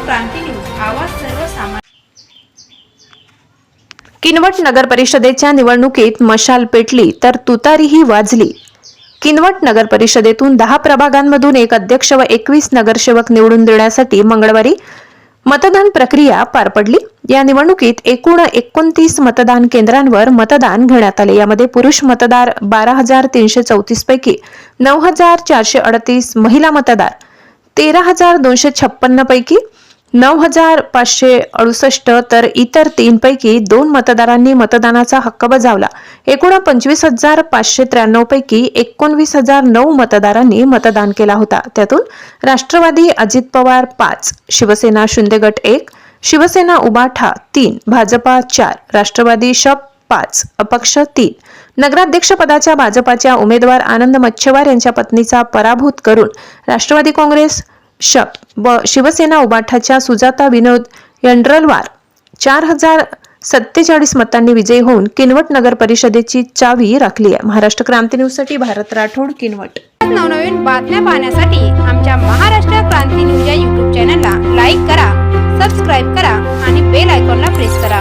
क्रांती news, आवाज सर्वसामान्य. किनवट नगर परिषदेच्या निवडणुकीत मशाल पेटली तर तुतारीही वाजली. किनवट नगर परिषदेतून 10 प्रभागांमधून एक अध्यक्ष व 21 नगरसेवक निवडून देण्यासाठी मंगळवारी मतदान प्रक्रिया पार पडली. या निवडणुकीत एकूण 29 मतदान केंद्रांवर मतदान घेण्यात आले. यामध्ये पुरुष मतदार 12,334 पैकी 9,438, महिला मतदार 13,256 पैकी 9,568 तर इतर 3 पैकी 2 मतदारांनी मतदानाचा हक्क बजावला. एकूण 25,593 पैकी 19,009 मतदारांनी मतदान केला होता. त्यातून राष्ट्रवादी अजित पवार 5, शिवसेना शिंदे गट 1, शिवसेना उबाठा 3, भाजपा 4, राष्ट्रवादी शप 5, अपक्ष 3. नगराध्यक्ष पदाच्या भाजपाच्या उमेदवार आनंद मच्छवार यांच्या पत्नीचा पराभूत करून राष्ट्रवादी काँग्रेस शप व शिवसेना उबाठाच्या सुजाता विनोद यंड्रलवार 4,047 मतांनी विजयी होऊन किनवट नगर परिषदेची चावी राखली आहे. महाराष्ट्र क्रांती न्यूज साठी भारत राठोड, किनवट. नवनवीन बातम्या पाहण्यासाठी आमच्या महाराष्ट्र क्रांती न्यूज या YouTube चॅनलला लाईक करा, सबस्क्राईब करा आणि बेल आयकॉनला प्रेस करा.